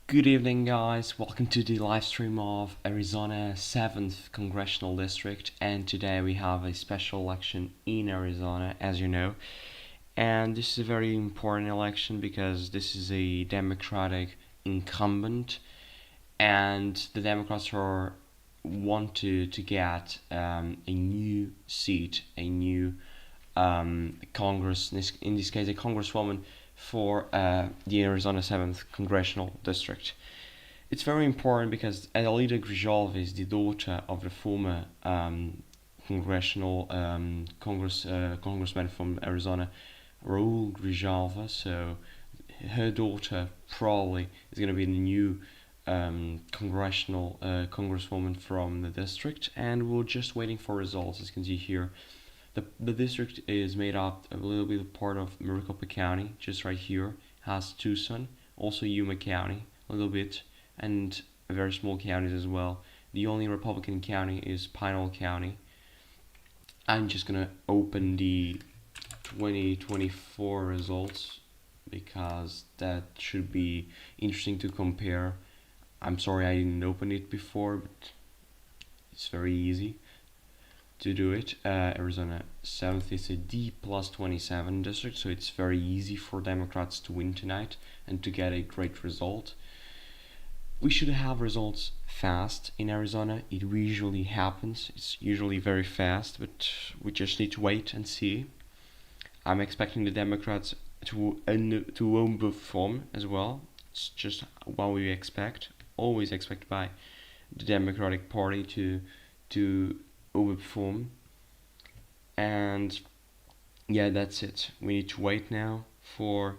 Good evening, guys. Welcome to the live stream of Arizona 7th Congressional District. And today we have a special election in Arizona, as you know. And this is a very important election because this is a Democratic incumbent, and the Democrats want to get a new seat, a new Congress, in this case, a Congresswoman for the Arizona 7th Congressional District. It's very important because Adelita Grijalva is the daughter of the former congressman from Arizona, Raul Grijalva. So her daughter probably is going to be the new congresswoman from the district, and we're just waiting for results. As you can see here, the district is made up a little bit part of Maricopa County, just right here, has Tucson, also Yuma County, a little bit, and very small counties as well. The only Republican county is Pinal County. I'm just gonna open the 2024 results because that should be interesting to compare. I'm sorry I didn't open it before, but it's very easy to do it. Arizona 7th is a D plus 27 district, so it's very easy for Democrats to win tonight and to get a great result. We should have results fast in Arizona. It usually happens. It's usually very fast, but we just need to wait and see. I'm expecting the Democrats to overperform as well. It's just what we expect. Always expect by the Democratic Party to overperform. And yeah, that's it. We need to wait now for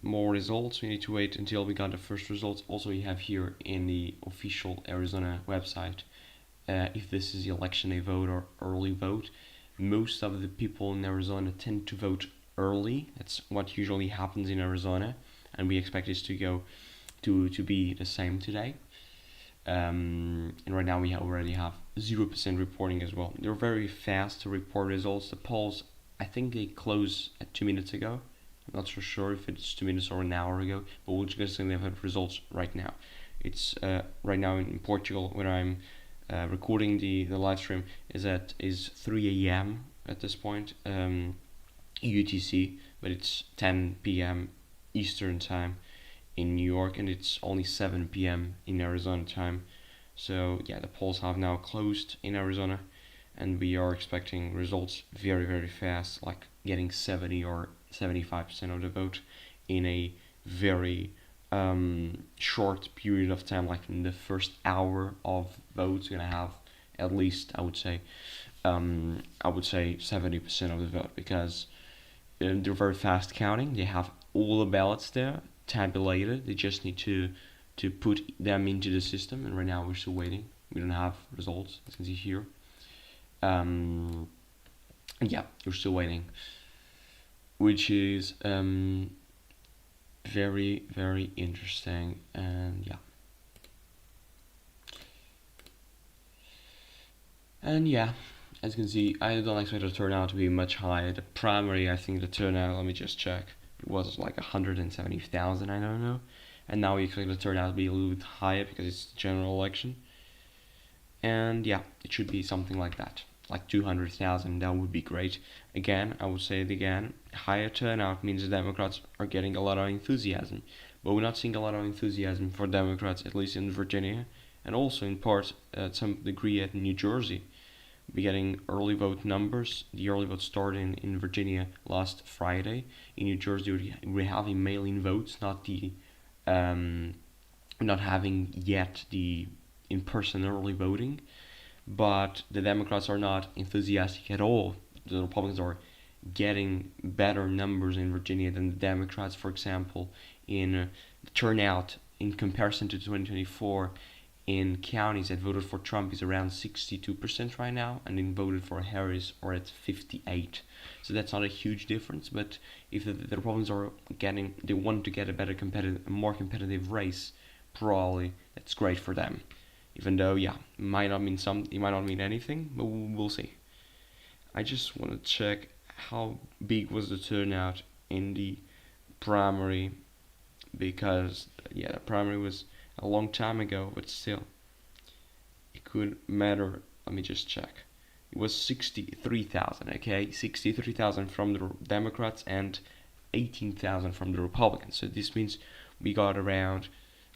more results. We need to wait until we got the first results. Also, you have here in the official Arizona website if this is the election a vote or early vote. Most of the people in Arizona tend to vote early. That's what usually happens in Arizona, and we expect this to go to be the same today. And right now we already have 0% reporting as well. They're very fast to report results. The polls, I think they closed at 2 minutes ago. I'm not so sure if it's 2 minutes or an hour ago, but we're just going to have results right now. It's right now in Portugal, where I'm recording the live stream, is 3 a.m. at this point, UTC, but it's 10 p.m. Eastern time in New York, and it's only 7 p.m. in Arizona time. So yeah, the polls have now closed in Arizona, and we are expecting results very, very fast, like getting 70 or 75% of the vote in a very short period of time. Like in the first hour of votes, you're gonna have at least, I would say 70% of the vote, because they're very fast counting. They have all the ballots there tabulated. They just need to put them into the system, and right now we're still waiting. We don't have results, as you can see here. Yeah, we're still waiting, which is very, very interesting. And yeah, as you can see, I don't expect the turnout to be much higher. The primary, I think the turnout, let me just check, it was like 170,000, I don't know, and now we expect the turnout to be a little bit higher because it's the general election. And yeah, it should be something like that, like 200,000. That would be great. Again, I would say it again, higher turnout means the Democrats are getting a lot of enthusiasm, but we're not seeing a lot of enthusiasm for Democrats, at least in Virginia, and also in part at some degree at New Jersey. We're getting early vote numbers. The early vote started in Virginia last Friday. In New Jersey, we're having mail-in votes, not having yet the in-person early voting. But the Democrats are not enthusiastic at all. The Republicans are getting better numbers in Virginia than the Democrats. For example, in the turnout in comparison to 2024. In counties that voted for Trump is around 62% right now, and then voted for Harris are at 58%. So that's not a huge difference, but if the Republicans they want to get a more competitive race, probably that's great for them. Even though, yeah, it might not mean anything, but we'll see. I just want to check how big was the turnout in the primary, because yeah, the primary was a long time ago, but still, it could matter. Let me just check. It was 63,000, okay? 63,000 from the Democrats and 18,000 from the Republicans. So this means we got around,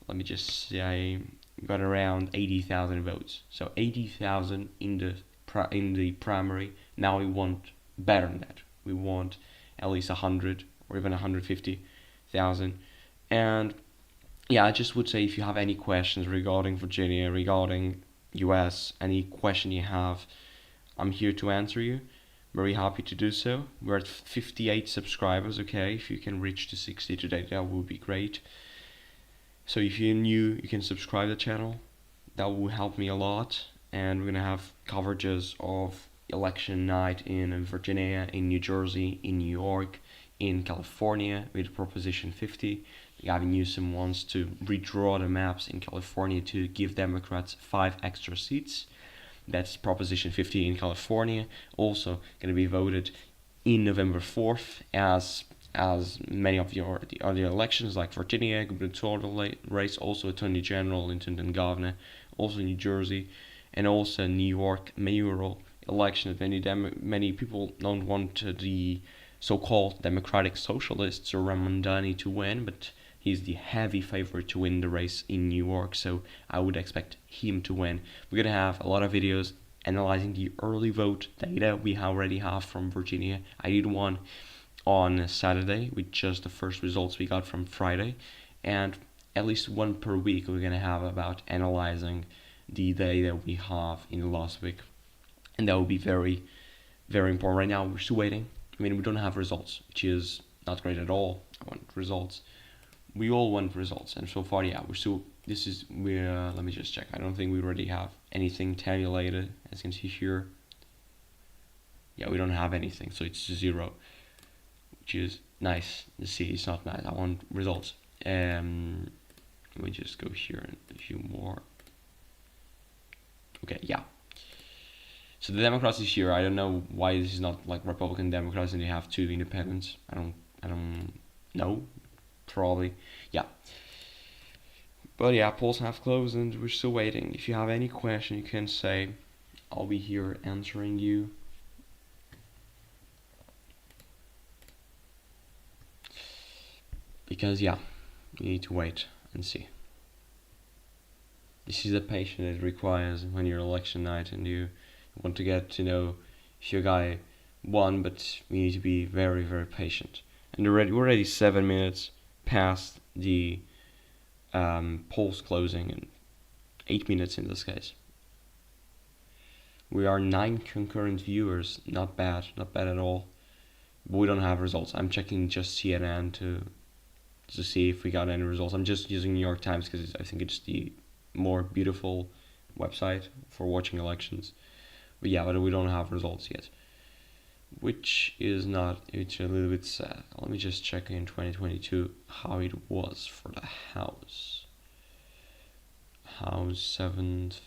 let me just say, we got around 80,000 votes. So 80,000 in the primary. Now we want better than that. We want at least 100 or even 150,000. And yeah, I just would say if you have any questions regarding Virginia, regarding US, any question you have, I'm here to answer you. Very happy to do so. We're at 58 subscribers, okay? If you can reach to 60 today, that would be great. So if you're new, you can subscribe to the channel. That will help me a lot. And we're gonna have coverages of election night in Virginia, in New Jersey, in New York, in California with Proposition 50. Gavin Newsom wants to redraw the maps in California to give Democrats 5 extra seats. That's Proposition 50 in California. Also going to be voted in November 4th, as many of the other elections like Virginia, gubernatorial race, also Attorney General, Lieutenant Governor, also New Jersey, and also New York mayoral election. Many people don't want the so-called Democratic Socialists or Ramondani to win, but he's the heavy favorite to win the race in New York, so I would expect him to win. We're gonna have a lot of videos analyzing the early vote data we already have from Virginia. I did one on Saturday with just the first results we got from Friday, and at least one per week we're gonna have about analyzing the data we have in the last week, and that will be very, very important. Right now we're still waiting. I mean, we don't have results, which is not great at all. I want results. We all want results, and so far, yeah, let me just check. I don't think we already have anything tabulated, as you can see here. Yeah, we don't have anything, so it's 0, which is nice to see. It's not nice. I want results. Let me just go here and a few more. Okay, yeah. So the Democrats is here. I don't know why this is not like Republican Democrats and they have 2 independents. I don't know. Probably, yeah. But yeah, polls have closed and we're still waiting. If you have any question, you can say. I'll be here answering you. Because yeah, you need to wait and see. This is the patience it requires when you're election night and you want to get to know if your guy won, but we need to be very, very patient. And we're already 7 minutes past the polls closing, and 8 minutes in this case. We are 9 concurrent viewers. Not bad at all. But we don't have results. I'm checking just CNN to see if we got any results. I'm just using New York Times because I think it's the more beautiful website for watching elections. But yeah, but we don't have results yet, which is not, it's a little bit sad. Let me just check in 2022 how it was for the House 7th,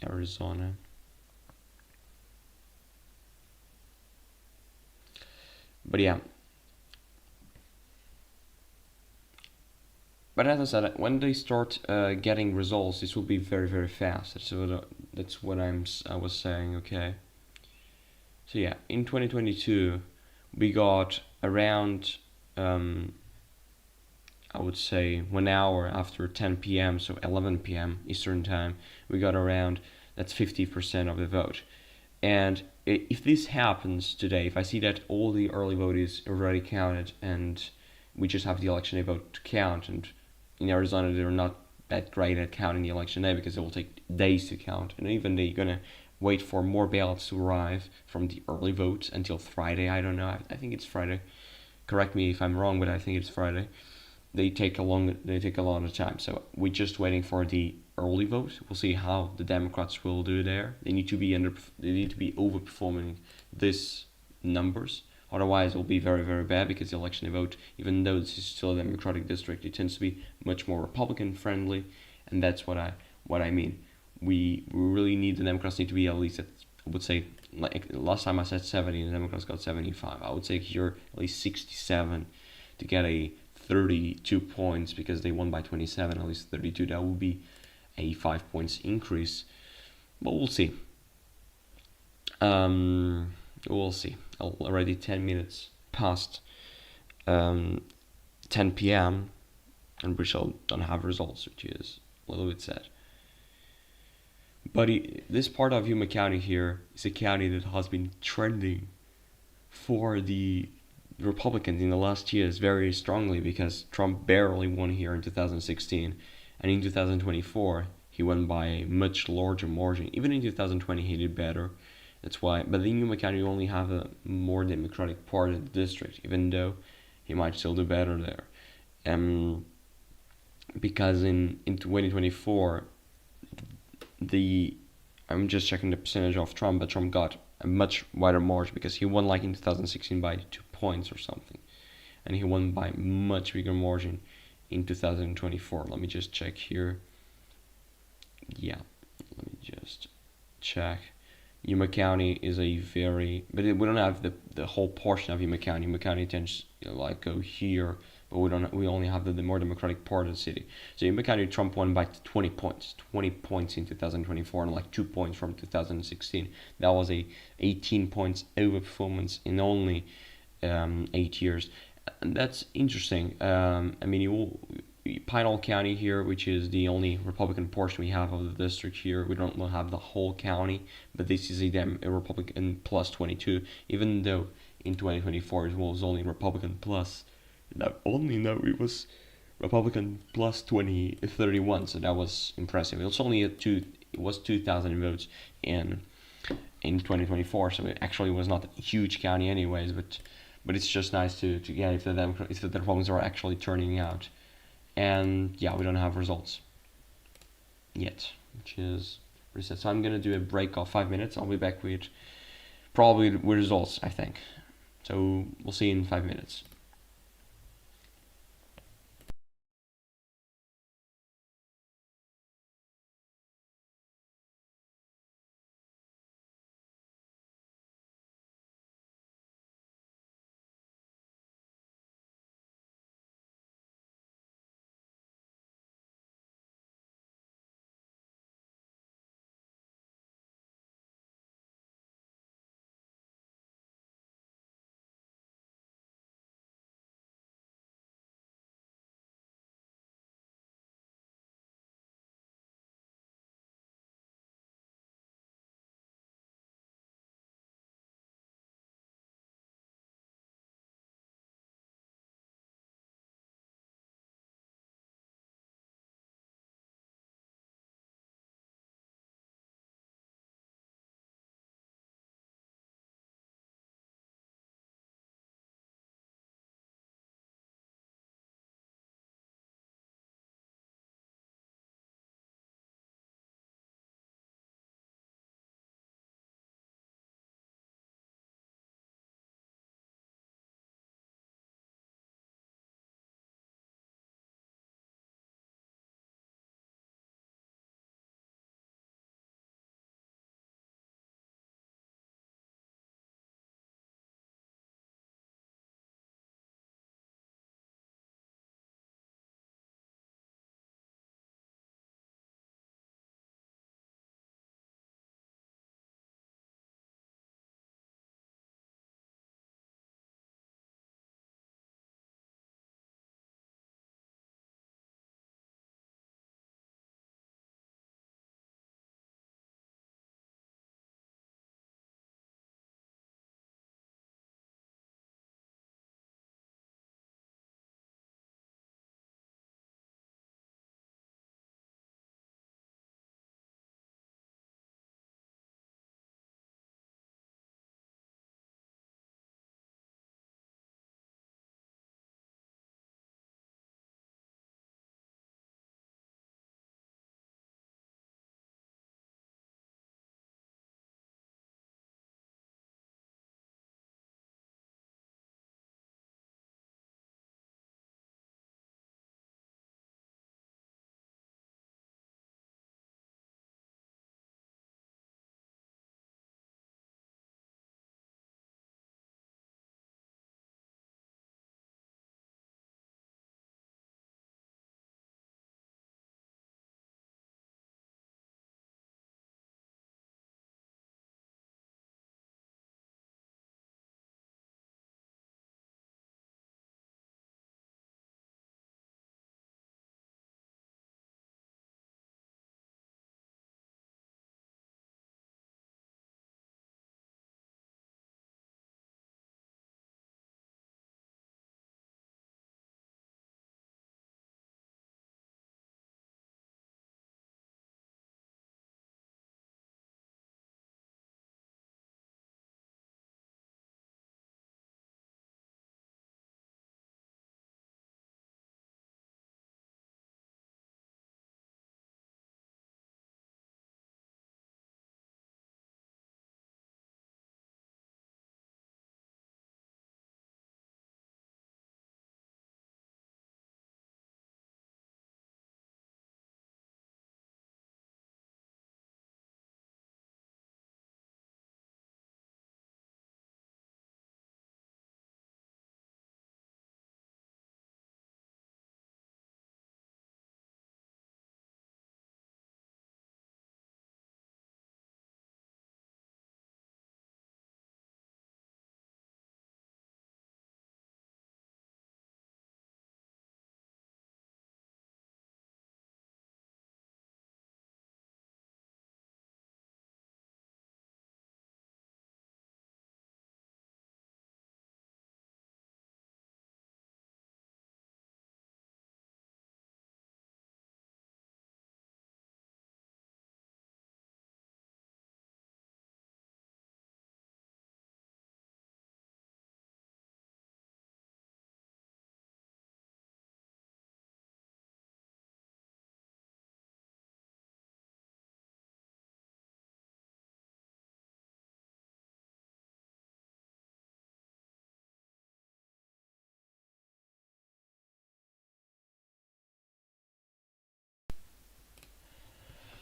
Arizona. But yeah, but as I said, when they start getting results, this will be very, very fast. That's what I was saying. Okay. So yeah, in 2022, we got around, I would say 1 hour after 10 p.m., so 11 p.m. Eastern time, we got around, that's 50% of the vote. And if this happens today, if I see that all the early vote is already counted and we just have the election day vote to count, and in Arizona they're not that great at counting the election day because it will take days to count, and even they're gonna wait for more ballots to arrive from the early votes until Friday. I don't know. I think it's Friday. Correct me if I'm wrong, but I think it's Friday. They take a long time. So we're just waiting for the early vote. We'll see how the Democrats will do there. They need to be overperforming these numbers. Otherwise, it will be very, very bad because the election vote, even though this is still a Democratic district, it tends to be much more Republican friendly, and that's what I mean. We really need, the Democrats need to be at least at, I would say, like last time I said 70, the Democrats got 75. I would say here at least 67 to get a 32 points because they won by 27, at least 32. That would be a 5 points increase, but we'll see. We'll see. Already 10 minutes past 10 p.m. and we still don't have results, which is a little bit sad. But this part of Yuma County here is a county that has been trending for the Republicans in the last years very strongly because Trump barely won here in 2016, and in 2024 he won by a much larger margin. Even in 2020 he did better. That's why. But in Yuma County you only have a more Democratic part of the district, even though he might still do better there. Because in 2024 I'm just checking the percentage of Trump, but Trump got a much wider margin because he won like in 2016 by 2 points or something, and he won by much bigger margin in 2024. Let me just check here. Yeah, let me just check. Yuma County is a very, but we don't have the whole portion of Yuma County. Yuma County tends like go here, but we only have the more democratic part of the city. So Yuma County, Trump won by 20 points in 2024, and like 2 points from 2016. That was a 18 points overperformance in only 8 years, and that's interesting. I mean, Pinal County here, which is the only Republican portion we have of the district here. We don't have the whole county, but this is a Republican plus 22, even though in 2024 it was only Republican plus. Not only no, it was Republican plus 31, so that was impressive. It was only it was 2,000 votes in 2024, so it actually was not a huge county anyways. But it's just nice to get if the Republicans are actually turning out. And yeah, we don't have results yet, which is reset. So I'm gonna do a break of 5 minutes. I'll be back with probably with results, I think. So we'll see in 5 minutes.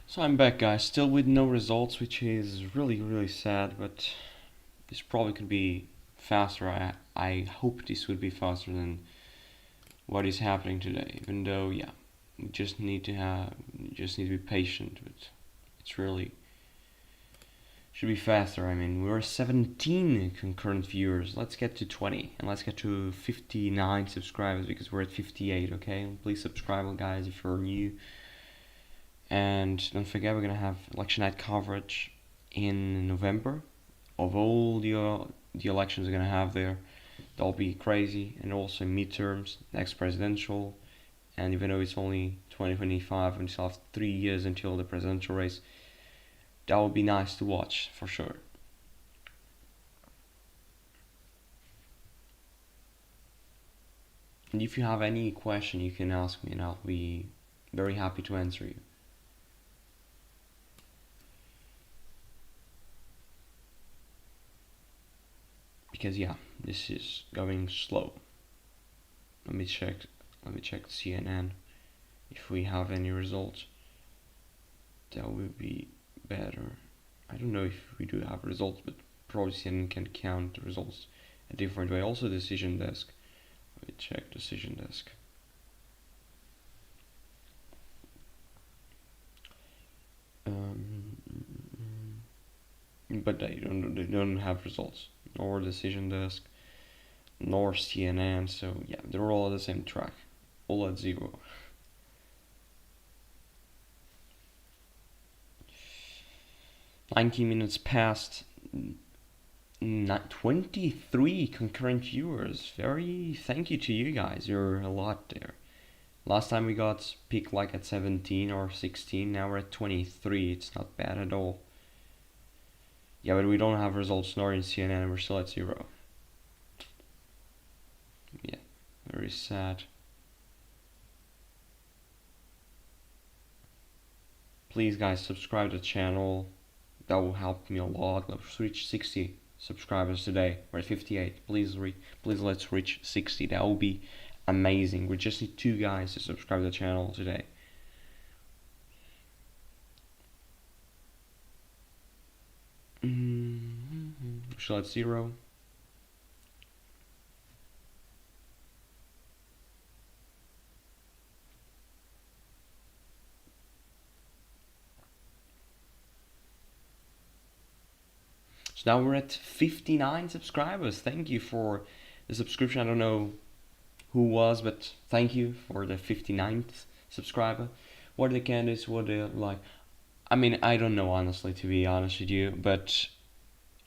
So I'm back, guys, still with no results, which is really sad, but this probably could be faster. I hope this would be faster than what is happening today, even though, yeah, we just need to be patient, but it's really should be faster. I mean, we're 17 concurrent viewers. Let's get to 20 and let's get to 59 subscribers because we're at 58. Okay, please subscribe, guys, if you're new. And don't forget, we're gonna have election night coverage in November of all the elections we're gonna have there. That'll be crazy, and also midterms, next presidential, and even though it's only 2025 and we still have 3 years until the presidential race, that will be nice to watch for sure. And if you have any question, you can ask me, and I'll be very happy to answer you. Because yeah, this is going slow. Let me check CNN if we have any results. That would be better. I don't know if we do have results, but probably CNN can count the results a different way. Also, decision desk. Let me check decision desk. But they don't have results, nor decision desk, nor CNN. So yeah, they're all at the same track, all at 0. "19 minutes past, 23 concurrent viewers. Thank you to you guys. You're a lot there. Last time we got peaked like at 17 or 16. Now we're at 23. It's not bad at all. Yeah, but we don't have results nor in CNN, and we're still at 0. Yeah, very sad. Please, guys, subscribe to the channel. That will help me a lot. Let's reach 60 subscribers today. We're at 58. Please let's reach 60. That will be amazing. We just need 2 guys to subscribe to the channel today. Still at 0. So now we're at 59 subscribers. Thank you for the subscription. I don't know who was, but thank you for the 59th subscriber. What are the candidates? What are they like? I mean, I don't know, honestly, to be honest with you, but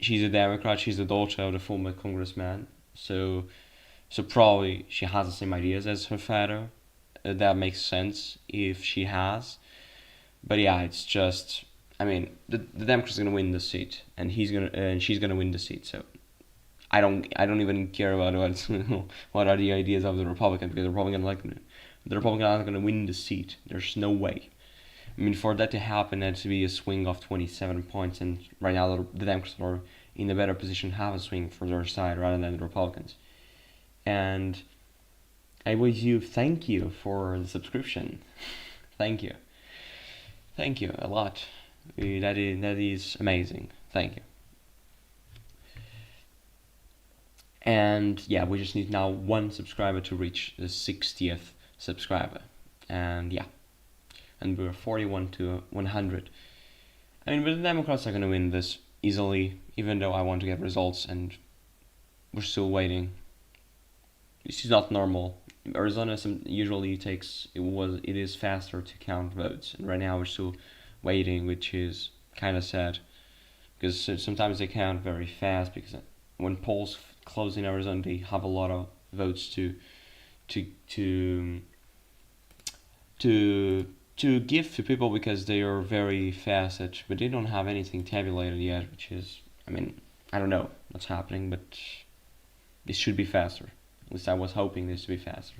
she's a Democrat. She's the daughter of the former congressman, so probably she has the same ideas as her father. That makes sense if she has. But yeah, it's just, I mean, the Democrats are gonna win the seat, and she's gonna win the seat. So I don't even care about what are the ideas of the Republican, because the Republican aren't gonna win the seat. There's no way. I mean, for that to happen, it had to be a swing of 27 points, and right now the Democrats are in a better position to have a swing for their side rather than the Republicans. And I wish you thank you for the subscription. Thank you a lot. That is amazing. Thank you. And yeah, we just need now 1 subscriber to reach the 60th subscriber. And yeah, and we're 41 to 100. I mean, but the Democrats are going to win this easily, even though I want to get results, and we're still waiting. This is not normal. Arizona usually it is faster to count votes, and right now we're still waiting, which is kind of sad, because sometimes they count very fast, because when polls close in Arizona, they have a lot of votes to give to people, because they are very fast but they don't have anything tabulated yet, which is, I mean, I don't know what's happening, but this should be faster. At least I was hoping this to be faster.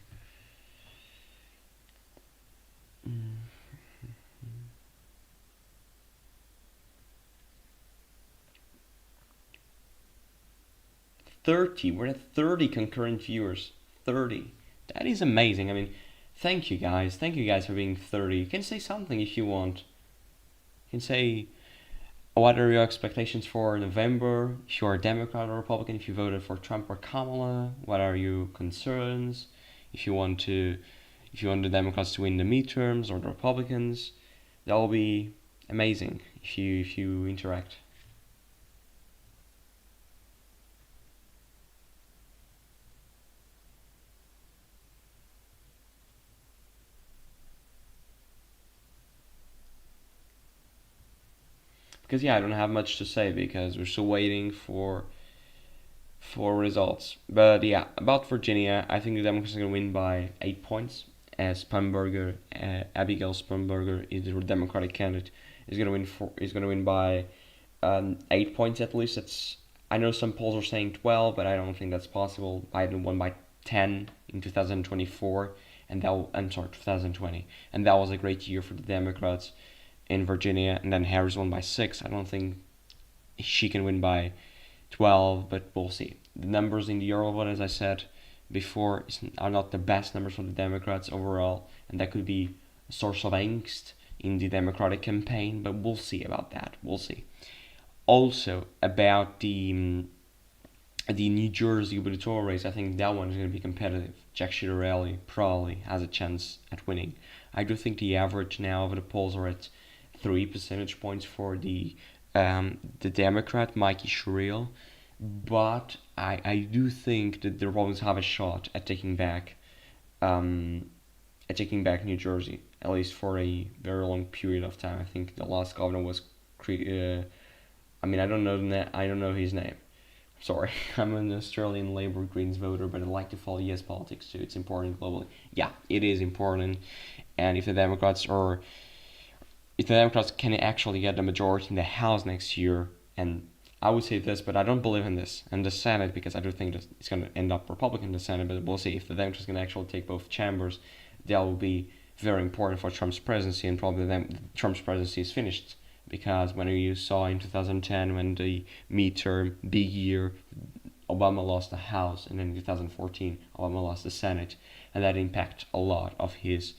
We're at 30 concurrent viewers. 30. That is amazing. I mean, thank you guys for being 30. You can say something if you want. can say what are your expectations for November? If you're a Democrat or Republican, if you voted for Trump or Kamala, what are your concerns? If you want to, if you want the Democrats to win the midterms or the Republicans, that will be amazing if you interact. Because yeah, I don't have much to say because we're still waiting for results. But yeah, about Virginia, I think the Democrats are going to win by 8 points. As Spumberger, Abigail Spumberger is the Democratic candidate, is going to win by 8 points at least. That's I know some polls are saying 12, but I don't think that's possible. Biden won by 10 in 2024, and I'm sorry, 2020, and that was a great year for the Democrats in Virginia. And then Harris won by 6. I don't think she can win by 12, but we'll see. The numbers in the Euro vote, as I said before, are not the best numbers for the Democrats overall, and that could be a source of angst in the Democratic campaign, but we'll see about that. We'll see. Also, about the New Jersey gubernatorial race, I think that one is going to be competitive. Jack Ciattarelli probably has a chance at winning. I do think the average now of the polls are at 3 percentage points for the Democrat Mikey Shriel, but I do think that the Republicans have a shot at taking back New Jersey, at least for a very long period of time. I think the last governor was, I mean, I don't know his name. Sorry, I'm an Australian Labour Greens voter, but I like to follow US politics too. It's important globally. Yeah, it is important, and if the Democrats can actually get the majority in the House next year, and I would say this, but I don't believe in this, and the Senate, because I do think that it's going to end up Republican in the Senate, but we'll see. If the Democrats can actually take both chambers, that will be very important for Trump's presidency, and probably then Trump's presidency is finished. Because when you saw in 2010, when the midterm big year, Obama lost the House, and then in 2014, Obama lost the Senate, and that impacted a lot of his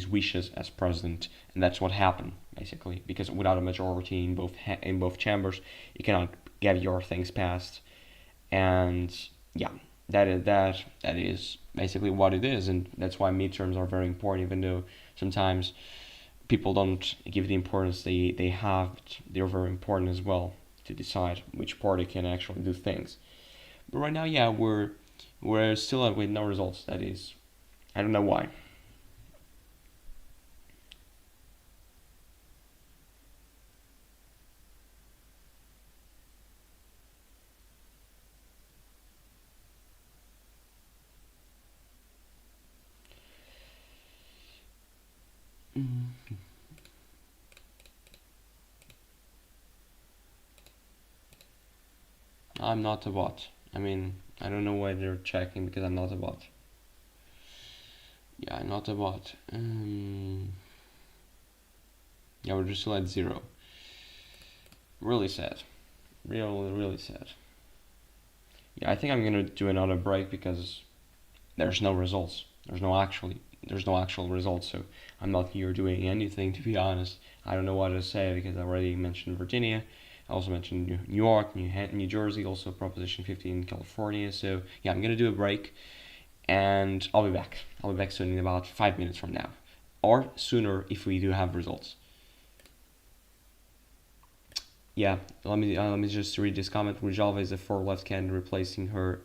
wishes as president, and that's what happened basically. Because without a majority in both chambers, you cannot get your things passed, and yeah, that is basically what it is, and that's why midterms are very important. Even though sometimes people don't give the importance they have, they're very important as well to decide which party can actually do things. But right now, yeah, we're still with no results. That is, I don't know why. I'm not a bot. I mean, I don't know why they're checking because I'm not a bot. Yeah, I'm not a bot. Yeah, we're just still at 0. Really sad. Really sad. Yeah, I think I'm gonna do another break because there's no results. There's no actual results. So I'm not here doing anything, to be honest. I don't know what to say because I already mentioned Virginia. I also mentioned New York, New Jersey, also Proposition 15 in California. So yeah, I'm gonna do a break, and I'll be back. I'll be back soon in about 5 minutes from now, or sooner if we do have results. Yeah, let me just read this comment. Rujalva is a far left candidate replacing her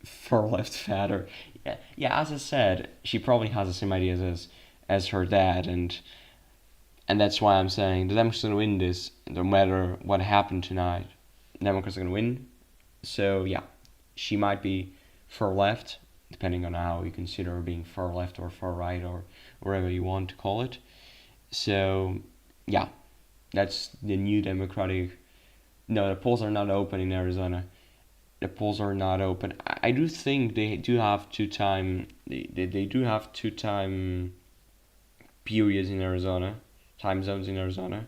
far left father. Yeah, yeah. As I said, she probably has the same ideas as her dad, and that's why I'm saying the Democrats are gonna win this, no matter what happened tonight. The Democrats are gonna win. So yeah, she might be far left, depending on how you consider being far left or far right or whatever you want to call it. So yeah, that's the new Democratic. No, the polls are not open in Arizona. The polls are not open. I do think they do have they do have two time periods in Arizona, time zones in Arizona.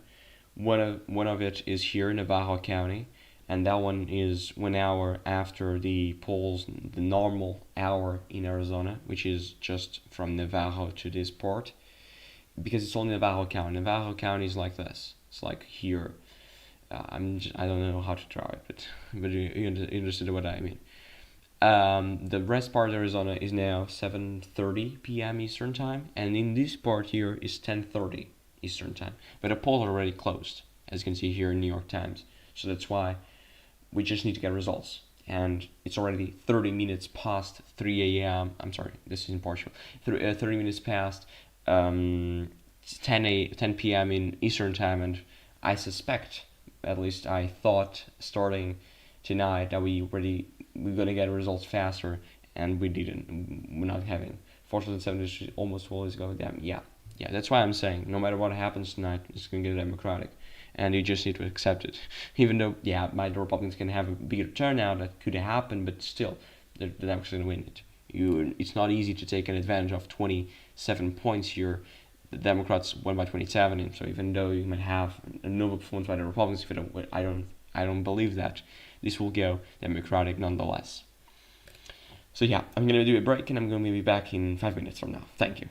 One of it is here in Navajo County, and that one is 1 hour after the polls, the normal hour in Arizona, which is just from Navajo to this port. because it's only Navajo County. Navajo County is like this. It's like here. I don't know how to draw it, but you understood what I mean. The rest part of Arizona is now 7:30 p.m. Eastern time, and in this part here is 10:30 Eastern time. But the polls are already closed, as you can see here in New York Times. So that's why we just need to get results. And it's already 30 minutes past 3 a.m. I'm sorry, this is in Portugal. 30 minutes past 10 p.m. in Eastern time, and I suspect, at least I thought, starting tonight that we're gonna get results faster, and we didn't. We're not having 4,700 almost always go down. Yeah. That's why I'm saying no matter what happens tonight, it's gonna get Democratic, and you just need to accept it. Even though the Republicans can have a bigger turnout, that could happen, but still, the Democrats gonna win it. It's not easy to take an advantage of 27 points here. The Democrats won by 27, and so even though you might have a noble performance by the Republicans, I don't believe that. This will go Democratic nonetheless. So yeah, I'm gonna do a break, and I'm gonna be back in 5 minutes from now. Thank you.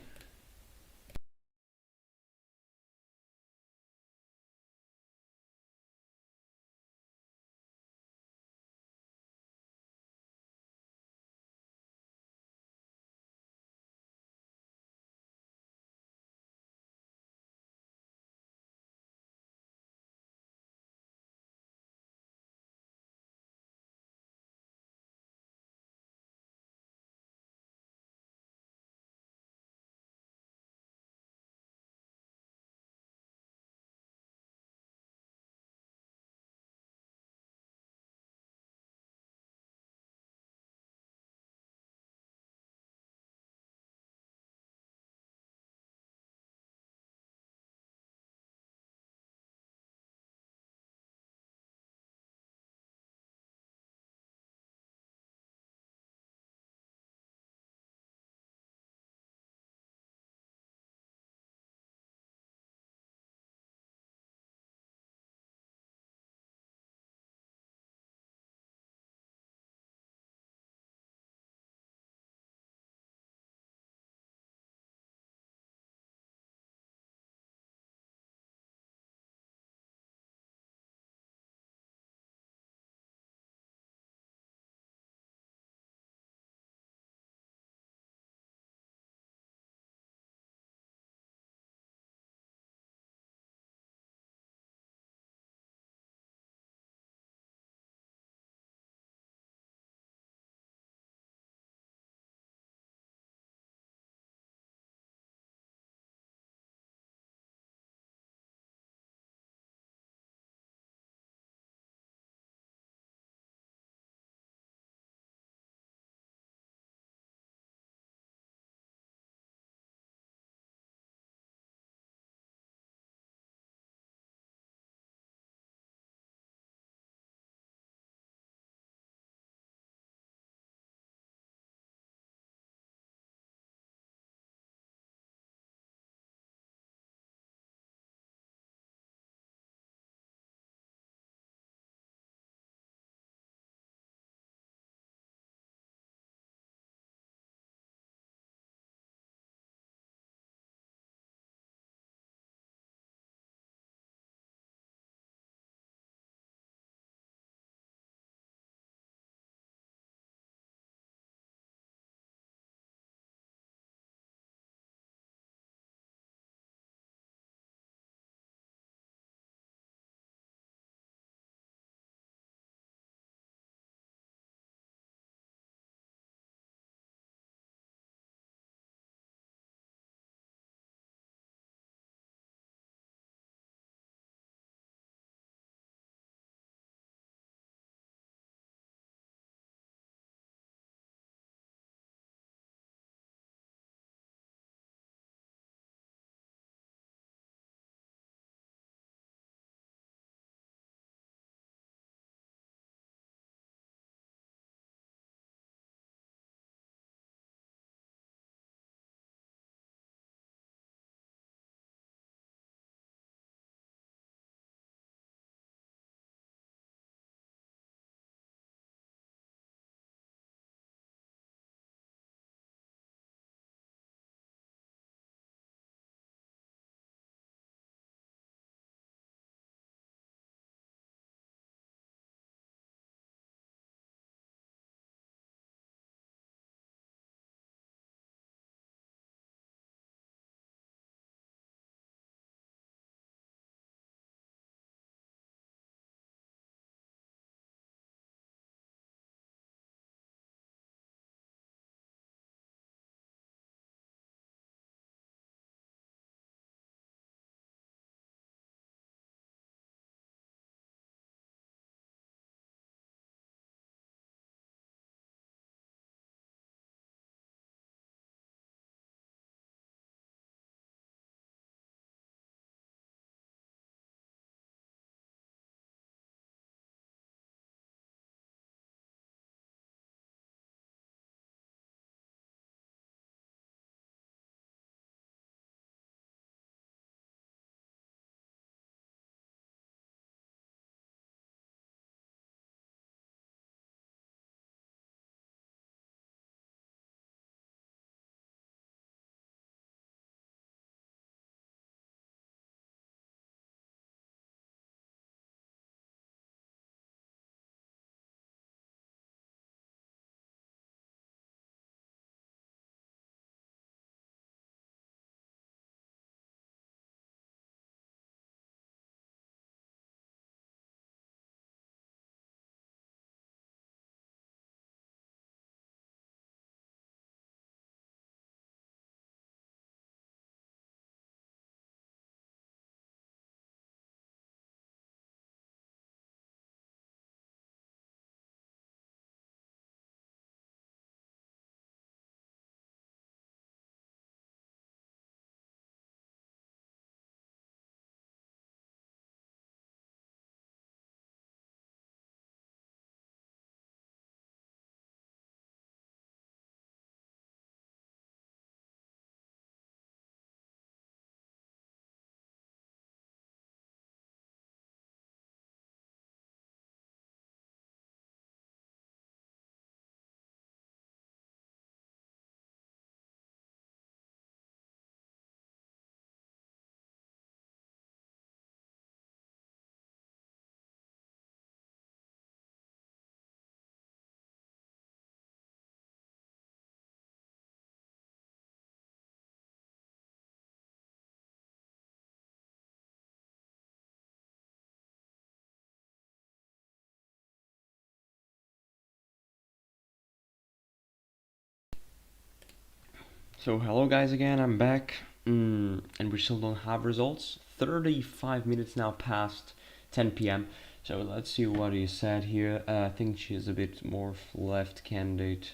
So hello guys again, I'm back, and we still don't have results. 35 minutes now past 10 p.m. So let's see what he said here. I think she's a bit more left candidate.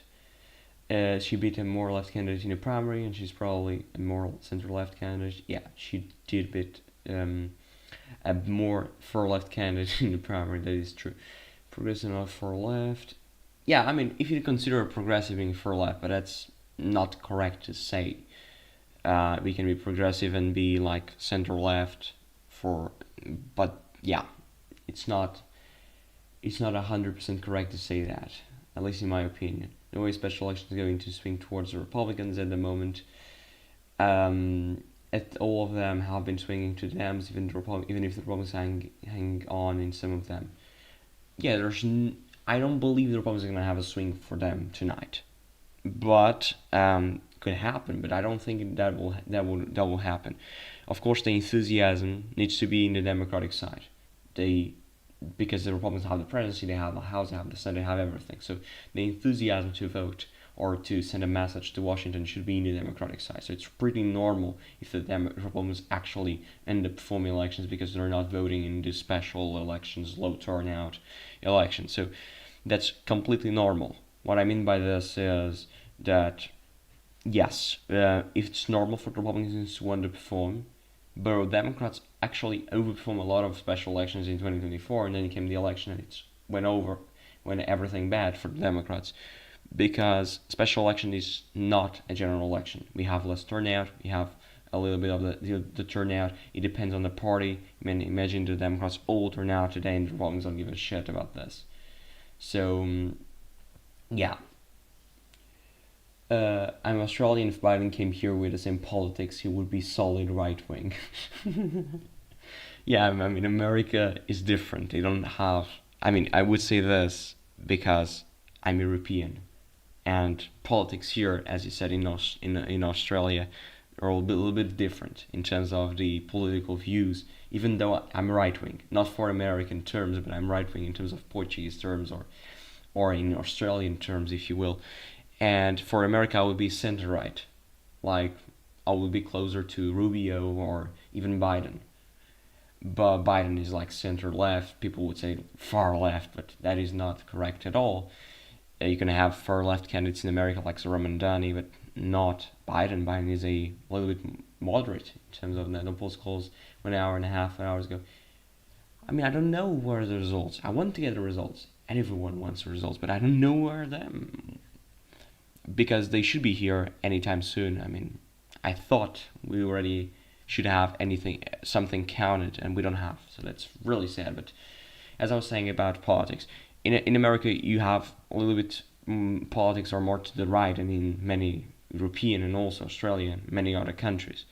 She beat a more left candidate in the primary, and she's probably a more center left candidate. Yeah, she did beat a more far left candidate in the primary. That is true. Progressive not far left. Yeah, I mean, if you consider a progressive being far left, but that's not correct to say. We can be progressive and be like center left but yeah, it's not 100% correct to say that, at least in my opinion. The way special election is going to swing towards the Republicans at the moment. All of them have been swinging to the Dems, even if the Republicans hang on in some of them. Yeah, I don't believe the Republicans are gonna have a swing for them tonight, but could happen. But I don't think that will happen. Of course, the enthusiasm needs to be in the Democratic side. Because the Republicans have the presidency, they have the House, they have the Senate, they have everything. So the enthusiasm to vote or to send a message to Washington should be in the Democratic side. So it's pretty normal if the Republicans actually end up performing elections because they're not voting in the special elections, low turnout elections. So that's completely normal. What I mean by this is that yes, if it's normal for the Republicans to underperform, but Democrats actually overperform a lot of special elections in 2024, and then came the election and it went everything bad for the Democrats, because special election is not a general election. We have less turnout. We have a little bit of the turnout. It depends on the party. I mean, imagine the Democrats all turn out today, and the Republicans don't give a shit about this. So yeah. I'm Australian. If Biden came here with the same politics, he would be solid right wing. Yeah, I mean, America is different. They don't have. I mean, I would say this because I'm European, and politics here, as you said, in Australia, are a little bit different in terms of the political views. Even though I'm right wing, not for American terms, but I'm right wing in terms of Portuguese terms or in Australian terms, if you will. And for America, I would be center right, like I would be closer to Rubio or even Biden. But Biden is like center left. People would say far left, but that is not correct at all. You can have far left candidates in America like Ramandani, but not Biden. Biden is a little bit moderate in terms of the polls closed 1.5 hours ago. I mean, I don't know where are the results. I want to get the results, and everyone wants the results, but I don't know where them, because they should be here anytime soon. I mean, I thought we already should have something counted, and we don't have. So that's really sad. But as I was saying about politics, in America, you have a little bit politics are more to the right, and in many European and also Australian, many other countries.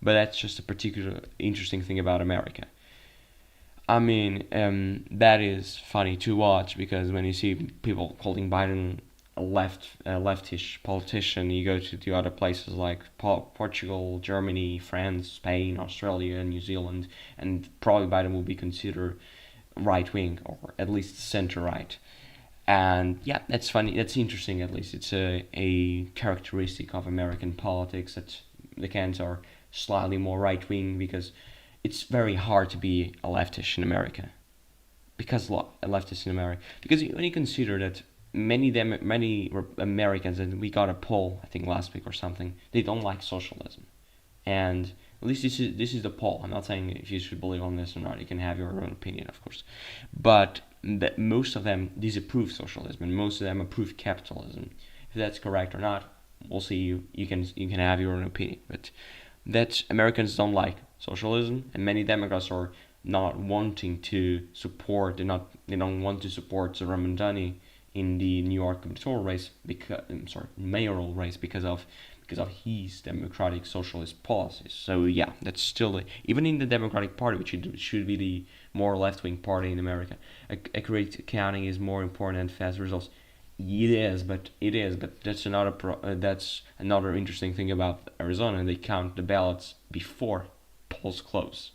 But that's just a particular interesting thing about America. I mean, that is funny to watch, because when you see people calling Biden a leftish politician, you go to the other places like Portugal, Germany, France, Spain, Australia, New Zealand, and probably Biden will be considered right wing or at least center right. And yeah, that's funny. That's interesting. At least it's a characteristic of American politics that the candidates are slightly more right wing, because it's very hard to be a leftist in America. Because a leftist in America, because when you consider that many Americans, and we got a poll I think last week or something, they don't like socialism, and at least this is the poll. I'm not saying if you should believe on this or not. You can have your own opinion, of course, but that most of them disapprove socialism, and most of them approve capitalism. If that's correct or not, we'll see. You can have your own opinion, but that Americans don't like socialism, and many Democrats are not wanting to support. They don't want to support Ramandani in the New York gubernatorial race, mayoral race, because of his democratic socialist policies. So yeah, that's still even in the Democratic Party, which should be the more left-wing party in America. Accurate accounting is more important than fast results. It is, but that's another interesting thing about Arizona. They count the ballots before polls close.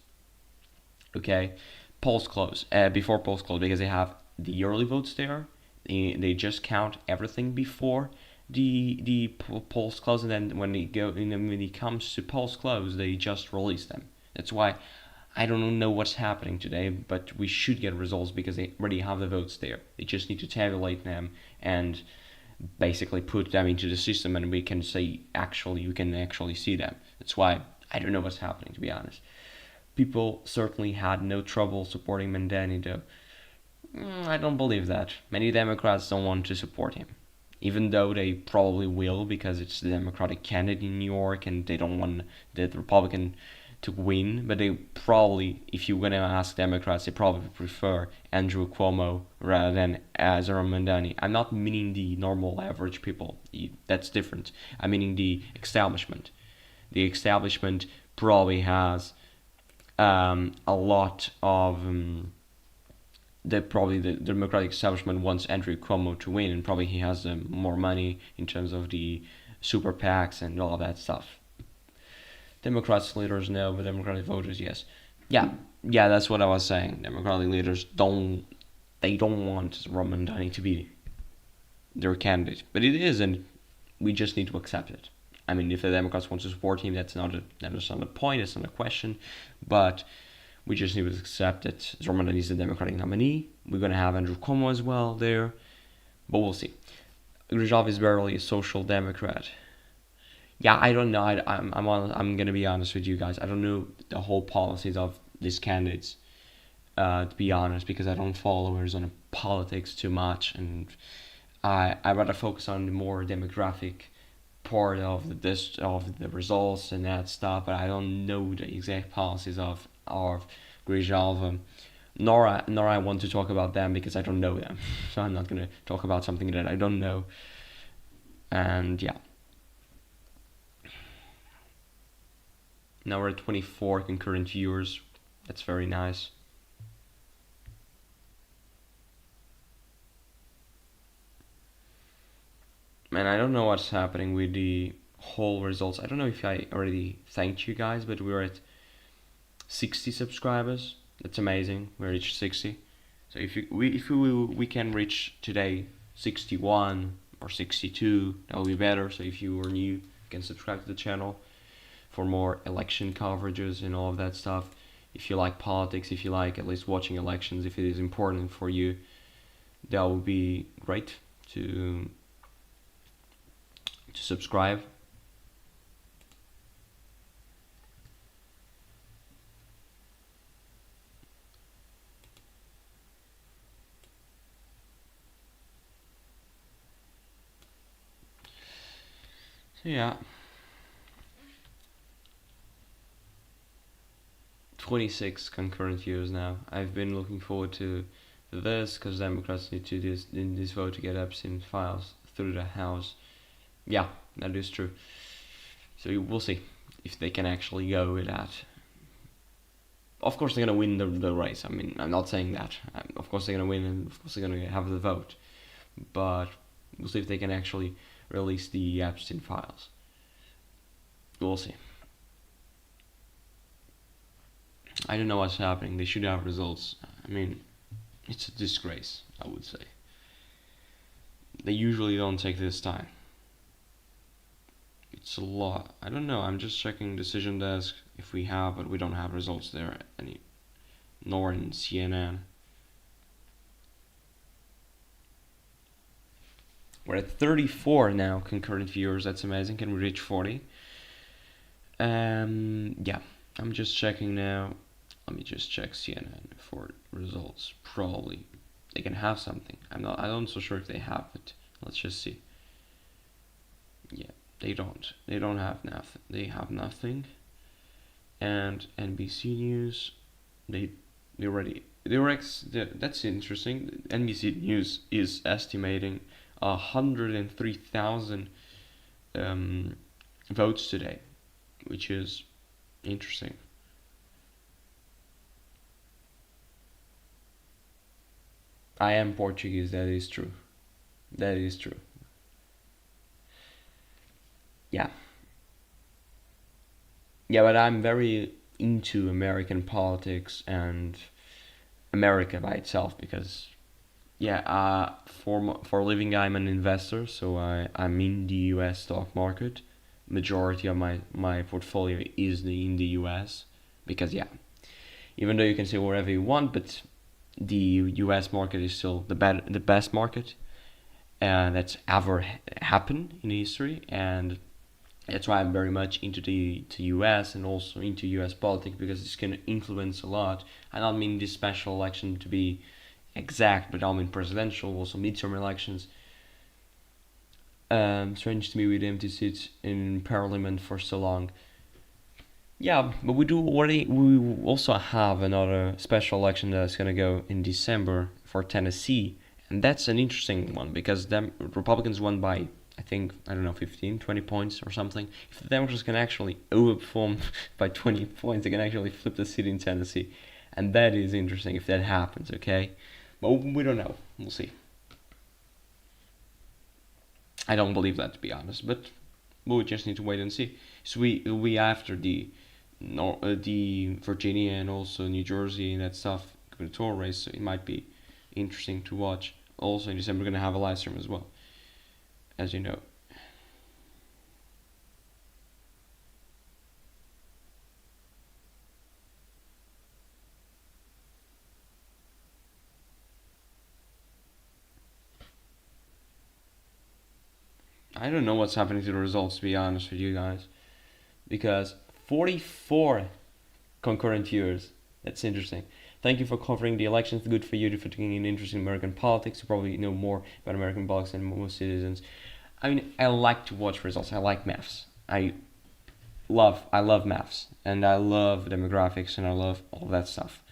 Okay, before polls close, because they have the early votes there. They just count everything before, the polls close, and then when when it comes to polls close, they just release them. That's why I don't know what's happening today, but we should get results because they already have the votes there. They just need to tabulate them and basically put them into the system, and we can actually see them. That's why I don't know what's happening, to be honest. People certainly had no trouble supporting Mandani, though. I don't believe that. Many Democrats don't want to support him, even though they probably will because it's the Democratic candidate in New York and they don't want the Republican to win. But they probably, if you're gonna ask Democrats, they probably prefer Andrew Cuomo rather than Zoran Mandani. I'm not meaning the normal average people. That's different. I'm meaning the establishment. The establishment probably has a lot of the Democratic establishment wants Andrew Cuomo to win, and probably he has more money in terms of the super PACs and all of that stuff. Democrats leaders no, but Democratic voters yes. Yeah, that's what I was saying. Democratic leaders don't want Roman Mandani to be their candidate, but it is, and we just need to accept it. I mean, if the Democrats want to support him, that's not a point. It's not a question, but we just need to accept that Roman Mandani is the Democratic nominee. We're gonna have Andrew Cuomo as well there, but we'll see. Grzhov is barely a social democrat. Yeah, I don't know. I'm gonna be honest with you guys. I don't know the whole policies of these candidates. To be honest, because I don't follow Arizona politics too much, and I rather focus on the more demographic part of the results and that stuff. But I don't know the exact policies of Grzhov. Nor I want to talk about them because I don't know them. So I'm not gonna talk about something that I don't know. And yeah. Now we're at 24 concurrent viewers. That's very nice. Man, I don't know what's happening with the whole results. I don't know if I already thanked you guys, but we're at 60 subscribers. That's amazing. We reached 60. So if we can reach today 61 or 62, that will be better. So if you are new, you can subscribe to the channel for more election coverages and all of that stuff. If you like politics, if you like at least watching elections, if it is important for you, that would be great to subscribe. So yeah. 26 concurrent views now. I've been looking forward to this because Democrats need to in this vote to get Epstein files through the House. Yeah, that is true. So we'll see if they can actually go with that. Of course they're gonna win the race. I mean, I'm not saying that. Of course they're gonna win, and of course they're gonna have the vote. But we'll see if they can actually release the Epstein files. We'll see. I don't know what's happening. They should have results. I mean, it's a disgrace, I would say. They usually don't take this time. It's a lot. I don't know. I'm just checking decision desk if we have, but we don't have results there any, nor in CNN. We're at 34 now concurrent viewers. That's amazing. Can we reach 40? Yeah. I'm just checking now. Let me just check CNN for results. Probably they can have something. I'm not so sure if they have it. Let's just see. Yeah, they don't. They don't have nothing. They have nothing. And NBC News, that's interesting. NBC News is estimating 103,000 votes today, which is interesting. I am Portuguese, that is true. That is true. Yeah. Yeah, but I'm very into American politics and America by itself because Yeah, for a living, I'm an investor, so I'm in the U.S. stock market. Majority of my portfolio is in the U.S. because yeah, even though you can say whatever you want, but the U.S. market is still the best market that's ever happened in history, and that's why I'm very much into the to U.S. and also into U.S. politics because it's going to influence a lot. I don't mean this special election to be exact, but I mean presidential, also midterm elections. Strange to me with empty seats in parliament for so long. Yeah, but we also have another special election that's gonna go in December for Tennessee, and that's an interesting one because them Republicans won by I think I don't know 15, 20 points or something. If the Democrats can actually overperform by 20 points, they can actually flip the seat in Tennessee, and that is interesting if that happens. Okay, but we don't know. We'll see. I don't believe that to be honest, but we just need to wait and see. So we after the Virginia and also New Jersey and that stuff gubernatorial race, so it might be interesting to watch. Also in December, we're gonna have a live stream as well, as you know. I don't know what's happening to the results to be honest with you guys, because 44 concurrent years. That's interesting. Thank you for covering the elections. Good for you for taking an interest in American politics. You probably know more about American politics than most citizens. I mean, I like to watch results. I like maths. I love maths and I love demographics and I love all that stuff.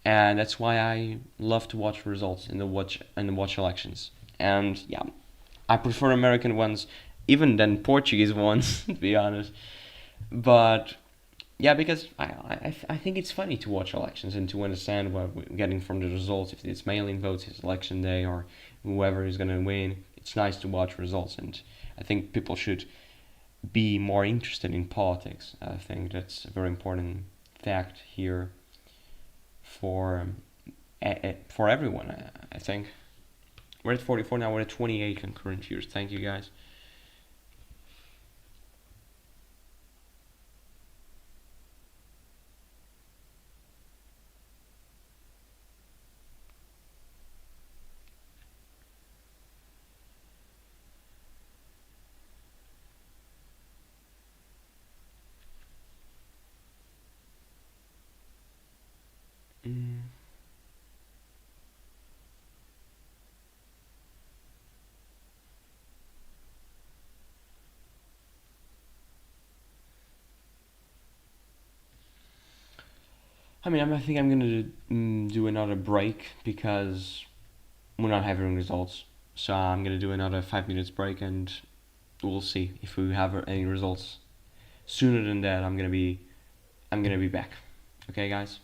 And that's why I love to watch results in the watch elections. And yeah, I prefer American ones even than Portuguese ones to be honest. But yeah, because I think it's funny to watch elections and to understand what we're getting from the results. If it's mail-in votes, it's election day, or whoever is going to win, it's nice to watch results. And I think people should be more interested in politics. I think that's a very important fact here for for everyone. I think we're at 44 now. We're at 28 concurrent years. Thank you guys. Mm. I mean, I think I'm gonna do another break because we're not having results. So I'm gonna do another 5 minutes break, and we'll see if we have any results sooner than that. I'm gonna be back. Okay, guys.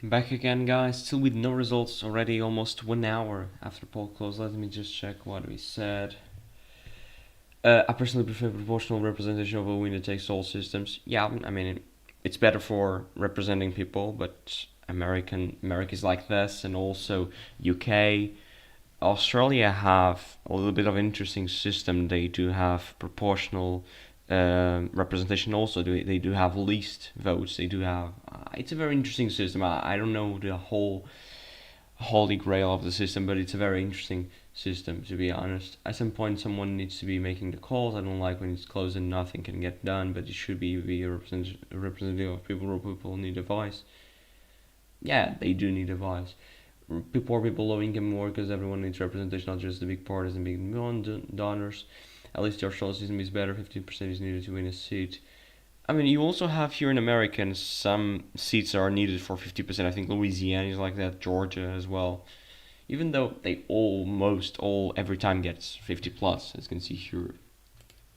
Back again, guys, still with no results, already almost 1 hour after poll close. Let me just check what we said. I personally prefer proportional representation over winner-takes-all systems. Yeah, I mean, it's better for representing people, but America's like this, and also UK, Australia have a little bit of an interesting system. They do have proportional representation. Also, they do have least votes. They do have. It's a very interesting system. I don't know the whole holy grail of the system, but it's a very interesting system, to be honest. At some point, someone needs to be making the calls. I don't like when it's closed and nothing can get done, but it should be a representative of people. People need a voice. Yeah, they do need a voice. Poor people, low income workers, everyone needs representation, not just the big parties and big donors. At least the Australian system is better. 15% is needed to win a seat. I mean, you also have here in America some seats are needed for 50%. I think Louisiana is like that, Georgia as well. Even though they almost all every time gets 50 plus, as you can see here.